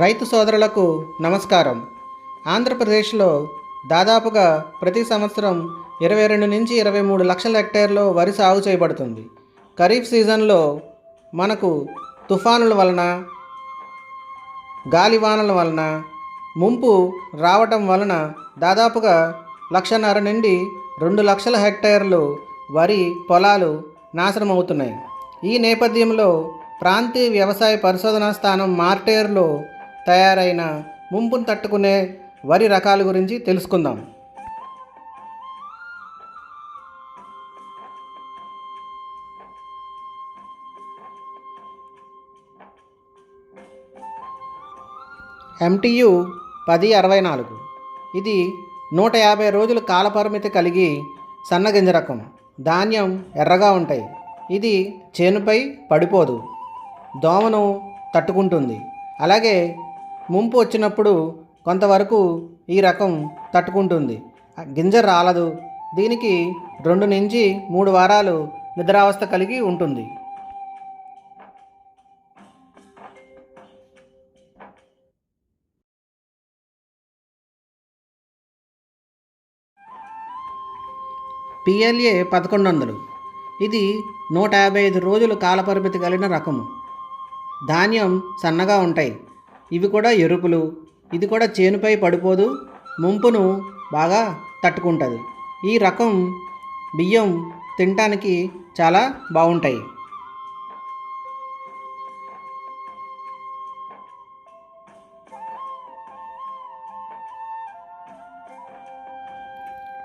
రైతు సోదరులకు నమస్కారం. ఆంధ్రప్రదేశ్లో దాదాపుగా ప్రతి సంవత్సరం 22 నుంచి 23 లక్షల హెక్టేర్లో వరి సాగు చేయబడుతుంది. ఖరీఫ్ సీజన్లో మనకు తుఫానుల వలన, గాలివానల వలన ముంపు రావటం వలన దాదాపుగా 1.5 నుండి 2 లక్షల హెక్టేర్లు వరి పొలాలు నాశనమవుతున్నాయి. ఈ నేపథ్యంలో ప్రాంతీయ వ్యవసాయ పరిశోధనా స్థానం మార్టేర్లో తయారైన ముంపును తట్టుకునే వరి రకాల గురించి తెలుసుకుందాం. MTU 1064 ఇది 150 రోజుల కాలపరిమితి కలిగి సన్నగింజ రకం. ధాన్యం ఎర్రగా ఉంటాయి. ఇది చేనుపై పడిపోదు, దోమను తట్టుకుంటుంది. అలాగే ముంపు వచ్చినప్పుడు కొంతవరకు ఈ రకం తట్టుకుంటుంది. గింజ రాలదు. దీనికి 2 నుంచి 3 వారాలు నిద్రావస్థ కలిగి ఉంటుంది. PLA 1100 ఇది 155 రోజులు కాలపరిమితి కలిగిన రకము. ధాన్యం సన్నగా ఉంటాయి. ఇవి కూడా ఎరుపులు. ఇది కూడా చేనుపై పడిపోదు, ముంపును బాగా తట్టుకుంటుంది. ఈ రకం బియ్యం తినటానికి చాలా బాగుంటాయి.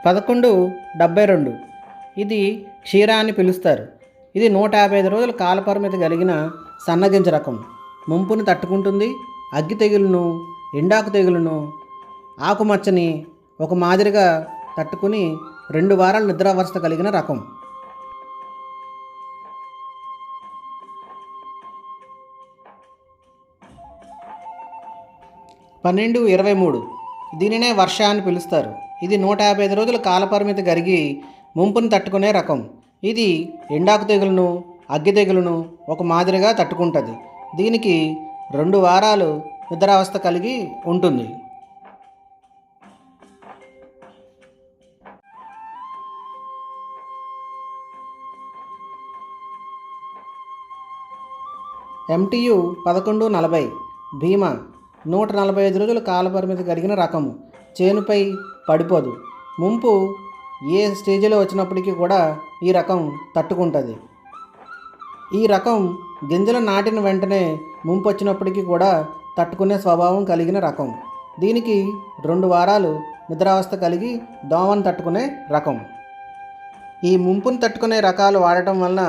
పదకొండు 72 ఇది క్షీర అని పిలుస్తారు. ఇది 155 రోజుల కాలపరిమితి కలిగిన సన్నగింజ రకం. ముంపుని తట్టుకుంటుంది. అగ్గి తెగులును, ఎండాకు తెగులును, ఆకుమచ్చని ఒక మాదిరిగా తట్టుకుని 2 వారాల నిద్రావస్థ కలిగిన రకం. 1223 దీనినే వర్ష అని పిలుస్తారు. ఇది 155 రోజుల కాలపరిమితి కలిగి ముంపుని తట్టుకునే రకం. ఇది ఎండాకు తెగులును, అగ్గి తెగులును ఒక మాదిరిగా తట్టుకుంటుంది. దీనికి 2 వారాలు నిద్రావస్థ కలిగి ఉంటుంది. MTU 1140 భీమా 145 రోజుల కాలపరిమితి కలిగిన రకము. చేనుపై పడిపోదు. ముంపు ఏ స్టేజ్లో వచ్చినప్పటికీ కూడా ఈ రకం తట్టుకుంటుంది. ఈ రకం గింజలు నాటిన వెంటనే ముంపు వచ్చినప్పటికీ కూడా తట్టుకునే స్వభావం కలిగిన రకం. దీనికి 2 వారాలు నిద్రావస్థ కలిగి దోమను తట్టుకునే రకం. ఈ ముంపును తట్టుకునే రకాలు వాడటం వలన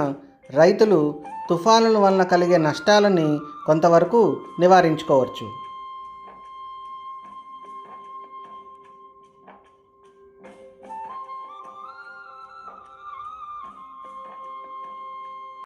రైతులు తుఫానుల వలన కలిగే నష్టాలని కొంతవరకు నివారించుకోవచ్చు.